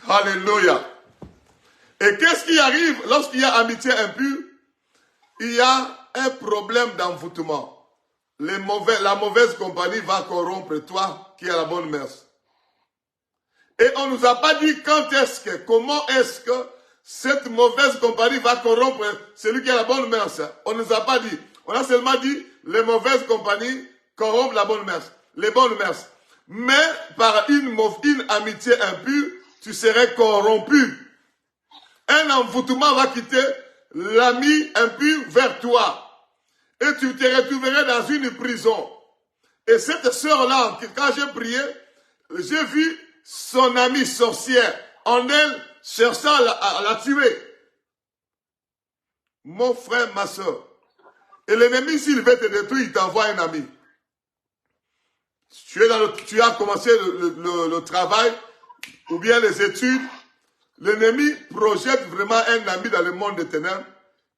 Alléluia. Et qu'est-ce qui arrive lorsqu'il y a amitié impure? Il y a un problème d'envoûtement. La mauvaise compagnie va corrompre toi qui as la bonne mœurs. Et on ne nous a pas dit comment est-ce que cette mauvaise compagnie va corrompre celui qui a la bonne mœurs. On ne nous a pas dit. On a seulement dit les mauvaises compagnies corrompent la bonne mœurs, les bonnes mœurs. Mais par une amitié impure, tu serais corrompu. Un envoûtement va quitter l'ami impur vers toi. Et tu te retrouverais dans une prison. Et cette sœur-là, quand j'ai prié, j'ai vu son amie sorcière en elle cherchant à la tuer. Mon frère, ma soeur. Et l'ennemi, s'il veut te détruire, il t'envoie un ami. Tu as commencé le travail ou bien les études. L'ennemi projette vraiment un ami dans le monde des ténèbres.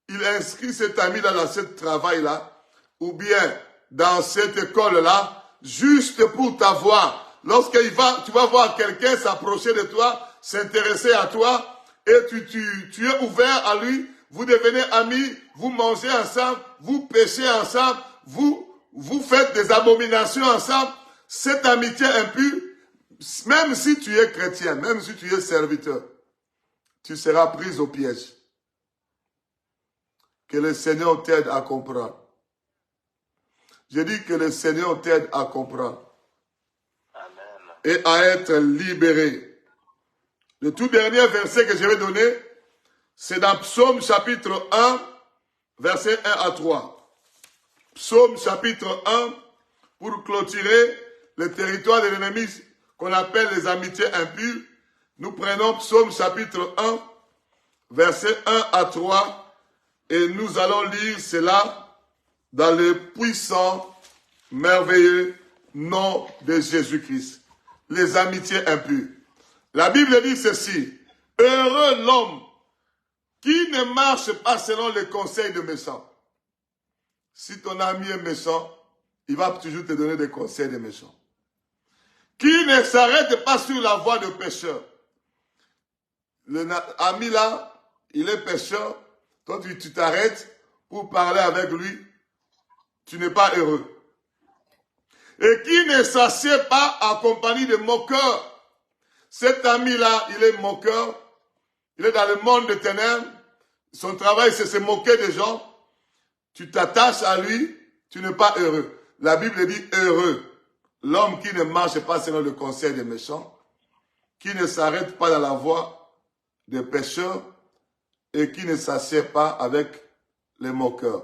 Il inscrit cet ami dans ce travail-là ou bien dans cette école-là juste pour t'avoir. Lorsque tu vas voir quelqu'un s'approcher de toi, s'intéresser à toi et tu es ouvert à lui, vous devenez amis, vous mangez ensemble, vous péchez ensemble, vous faites des abominations ensemble. Cette amitié impure, même si tu es chrétien, même si tu es serviteur, tu seras pris au piège. Que le Seigneur t'aide à comprendre. Je dis que le Seigneur t'aide à comprendre. Amen. et à être libérés. Le tout dernier verset que je vais donner, c'est dans Psaume chapitre 1, versets 1 à 3. Psaume chapitre 1, pour clôturer le territoire de l'ennemi qu'on appelle les amitiés impures. Nous prenons Psaume chapitre 1, versets 1 à 3, et nous allons lire cela dans le puissant, merveilleux nom de Jésus-Christ. Les amitiés impures. La Bible dit ceci: heureux l'homme qui ne marche pas selon les conseils de méchants. Si ton ami est méchant, il va toujours te donner des conseils de méchants. Qui ne s'arrête pas sur la voie de pécheur. L'ami là, il est pécheur, toi tu t'arrêtes pour parler avec lui, tu n'es pas heureux. Et qui ne s'assied pas en compagnie de moqueurs. Cet ami-là, il est moqueur, il est dans le monde des ténèbres, son travail c'est se moquer des gens, tu t'attaches à lui, tu n'es pas heureux. La Bible dit heureux, l'homme qui ne marche pas selon le conseil des méchants, qui ne s'arrête pas dans la voie des pécheurs et qui ne s'assied pas avec les moqueurs.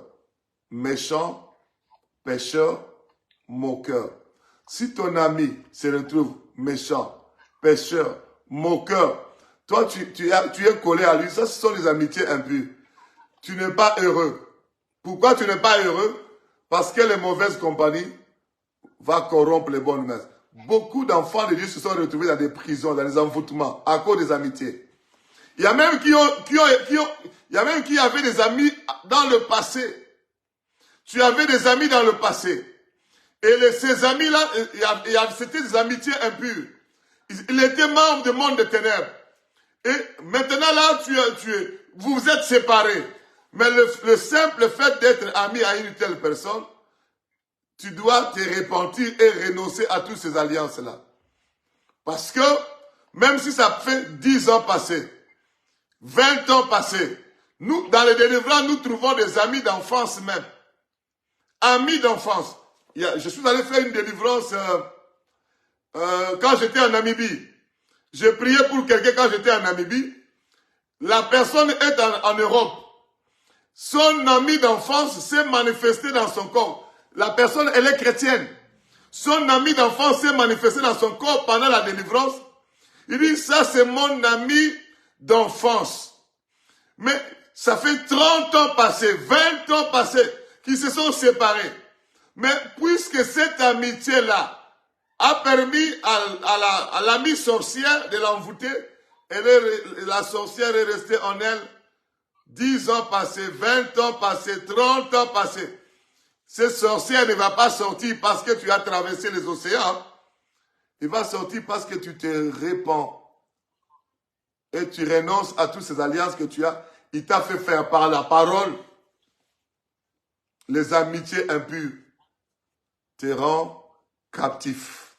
Méchants, pécheurs, moqueurs. Si ton ami se retrouve méchant, pécheur, moqueur, toi tu es collé à lui, ça ce sont les amitiés impures. Tu n'es pas heureux. Pourquoi tu n'es pas heureux? Parce que les mauvaises compagnies vont corrompre les bonnes mœurs. Beaucoup d'enfants de Dieu se sont retrouvés dans des prisons, dans des envoûtements, à cause des amitiés. Il y a même qui avaient des amis dans le passé. Tu avais des amis dans le passé. Et ces amis-là, c'était des amitiés impures. Il était membre du monde des ténèbres. Et maintenant là, vous êtes séparés. Mais le simple fait d'être ami à une telle personne, tu dois te repentir et renoncer à toutes ces alliances-là. Parce que, même si ça fait 10 ans passés, 20 ans passés, nous, dans les délivrances, nous trouvons des amis d'enfance même. Amis d'enfance. Je suis allé faire une délivrance quand j'étais en Namibie. J'ai prié pour quelqu'un quand j'étais en Namibie. La personne est en Europe. Son ami d'enfance s'est manifesté dans son corps. La personne, elle est chrétienne. Son ami d'enfance s'est manifesté dans son corps pendant la délivrance. Il dit, ça c'est mon ami d'enfance. Mais ça fait 30 ans passés, 20 ans passés, qu'ils se sont séparés. Mais puisque cette amitié-là a permis à l'amie sorcière de l'envoûter, la sorcière est restée en elle 10 ans passés, 20 ans passés, 30 ans passés. Cette sorcière ne va pas sortir parce que tu as traversé les océans. Il va sortir parce que tu te répands. Et tu renonces à toutes ces alliances que tu as. Il t'a fait faire par la parole. Les amitiés impures te rendent captif.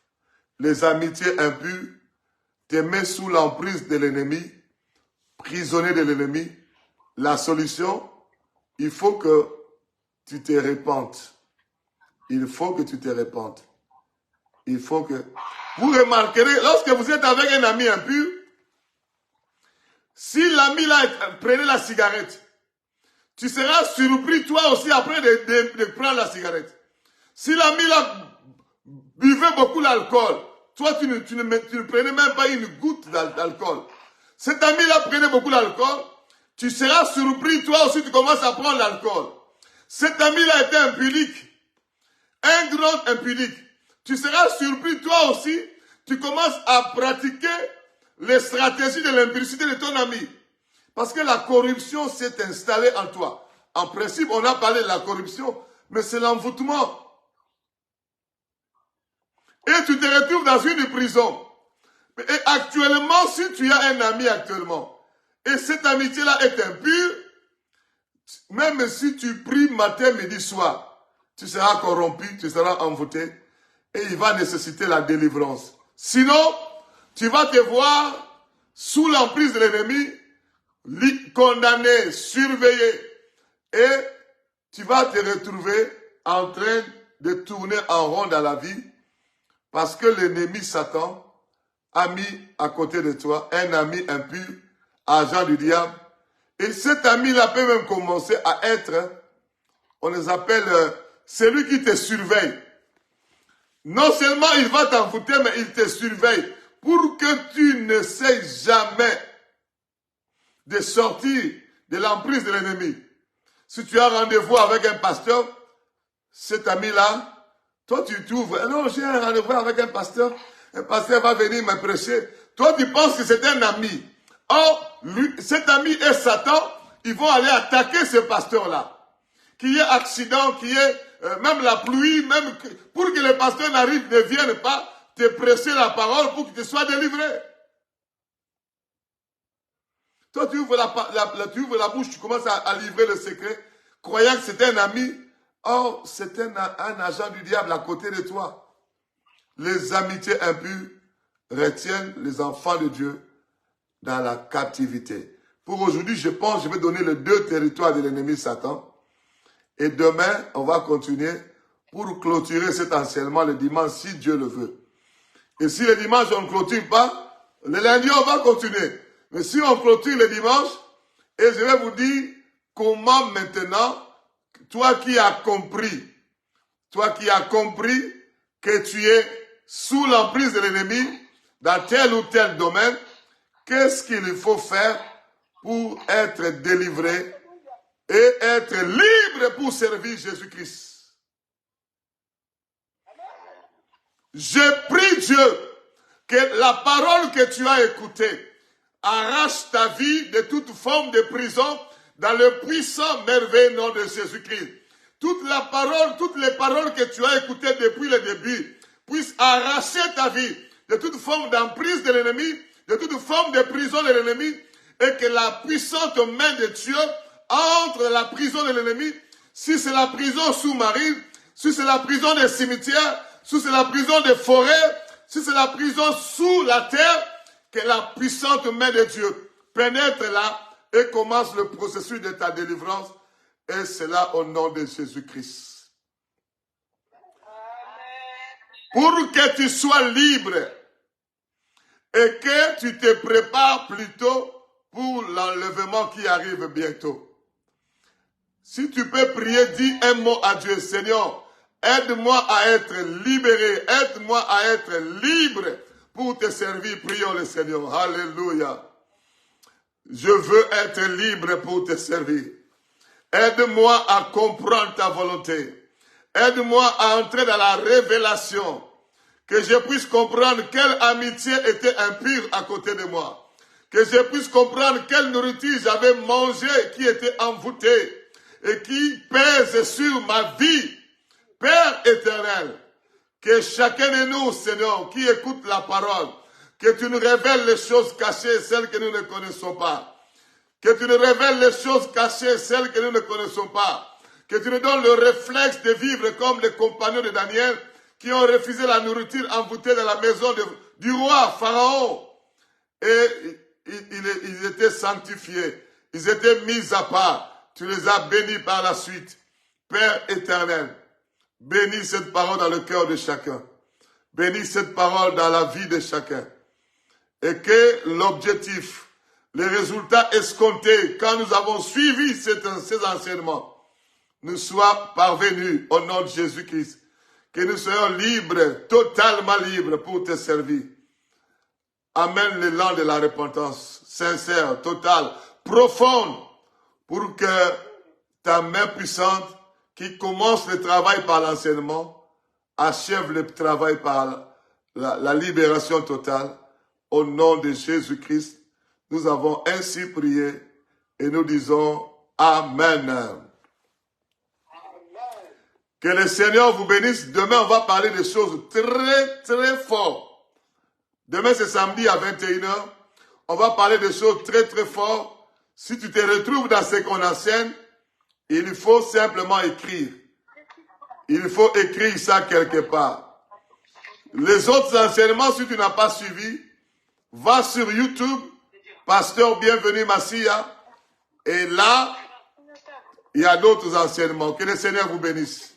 Les amitiés impures te mettent sous l'emprise de l'ennemi, prisonnier de l'ennemi. La solution, il faut que tu te répandes. Il faut que tu te répandes. Il faut que... Vous remarquerez, lorsque vous êtes avec un ami impur, si l'ami là prenait la cigarette, tu seras surpris toi aussi après de prendre la cigarette. Si l'ami là buvait beaucoup l'alcool, toi tu ne prenais même pas une goutte d'alcool. Cet ami là prenait beaucoup l'alcool, tu seras surpris toi aussi tu commences à prendre l'alcool. Cet ami là était impudique, un grand impudique. Tu seras surpris toi aussi, tu commences à pratiquer les stratégies de l'impudicité de ton ami. Parce que la corruption s'est installée en toi. En principe, on a parlé de la corruption, mais c'est l'envoûtement. Et tu te retrouves dans une prison. Et actuellement, si tu as un ami actuellement, et cette amitié-là est impure, même si tu pries matin, midi, soir, tu seras corrompu, tu seras envoûté, et il va nécessiter la délivrance. Sinon, tu vas te voir sous l'emprise de l'ennemi, condamné, surveillé, et tu vas te retrouver en train de tourner en rond dans la vie, parce que l'ennemi Satan ami à côté de toi, un ami impur, agent du diable. Et cet ami-là peut même commencer à être, on les appelle, celui qui te surveille. Non seulement il va t'envoûter, mais il te surveille pour que tu ne sais jamais de sortir de l'emprise de l'ennemi. Si tu as rendez-vous avec un pasteur, cet ami-là, toi tu t'ouvres. Non, j'ai un rendez-vous avec un pasteur va venir me prêcher. Toi tu penses que c'est un ami. Or, cet ami est Satan, ils vont aller attaquer ce pasteur-là. Qu'il y ait accident, qu'il y ait même la pluie, même pour que le pasteur ne vienne pas te prêcher la parole pour que tu sois délivré. Toi, tu ouvres la bouche, tu commences à livrer le secret, croyant que c'est un ami. Or, c'est un agent du diable à côté de toi. Les amitiés impures retiennent les enfants de Dieu dans la captivité. Pour aujourd'hui, je pense, je vais donner les 2 territoires de l'ennemi Satan. Et demain, on va continuer pour clôturer cet enseignement le dimanche, si Dieu le veut. Et si le dimanche, on ne clôture pas, le lundi, on va continuer. Mais si on clôture le dimanche, et je vais vous dire comment maintenant, toi qui as compris que tu es sous l'emprise de l'ennemi, dans tel ou tel domaine, qu'est-ce qu'il faut faire pour être délivré et être libre pour servir Jésus-Christ. Je prie Dieu que la parole que tu as écoutée arrache ta vie de toute forme de prison dans le puissant, merveilleux nom de Jésus-Christ. Toutes les paroles que tu as écoutées depuis le début puissent arracher ta vie de toute forme d'emprise de l'ennemi, de toute forme de prison de l'ennemi, et que la puissante main de Dieu entre dans la prison de l'ennemi. Si c'est la prison sous-marine, si c'est la prison des cimetières, si c'est la prison des forêts, si c'est la prison sous la terre, que la puissante main de Dieu pénètre là et commence le processus de ta délivrance. Et c'est là au nom de Jésus-Christ. Pour que tu sois libre et que tu te prépares plutôt pour l'enlèvement qui arrive bientôt. Si tu peux prier, dis un mot à Dieu. Seigneur, aide-moi à être libéré, aide-moi à être libre pour te servir. Prions le Seigneur. Alléluia. Je veux être libre pour te servir. Aide-moi à comprendre ta volonté. Aide-moi à entrer dans la révélation. Que je puisse comprendre quelle amitié était impure à côté de moi. Que je puisse comprendre quelle nourriture j'avais mangée qui était envoûtée et qui pèse sur ma vie. Père éternel, que chacun de nous, Seigneur, qui écoute la parole, que tu nous révèles les choses cachées, celles que nous ne connaissons pas. Que tu nous révèles les choses cachées, celles que nous ne connaissons pas. Que tu nous donnes le réflexe de vivre comme les compagnons de Daniel qui ont refusé la nourriture envoûtée dans la maison du roi Pharaon. Et ils étaient sanctifiés. Ils étaient mis à part. Tu les as bénis par la suite. Père éternel, bénis cette parole dans le cœur de chacun. Bénis cette parole dans la vie de chacun. Et que l'objectif, les résultats escomptés, quand nous avons suivi ces enseignements, nous soient parvenus au nom de Jésus-Christ. Que nous soyons libres, totalement libres pour te servir. Amène l'élan de la repentance, sincère, totale, profonde, pour que ta main puissante, qui commence le travail par l'enseignement, achève le travail par la libération totale. Au nom de Jésus-Christ, nous avons ainsi prié et nous disons Amen. Que le Seigneur vous bénisse. Demain, on va parler de choses très, très fortes. Demain, c'est samedi à 21h. On va parler de choses très, très fortes. Si tu te retrouves dans ce qu'on enseigne, il faut simplement écrire. Il faut écrire ça quelque part. Les autres enseignements, si tu n'as pas suivi, va sur YouTube, Pasteur Bienvenu Massia, et là, il y a d'autres enseignements. Que le Seigneur vous bénisse.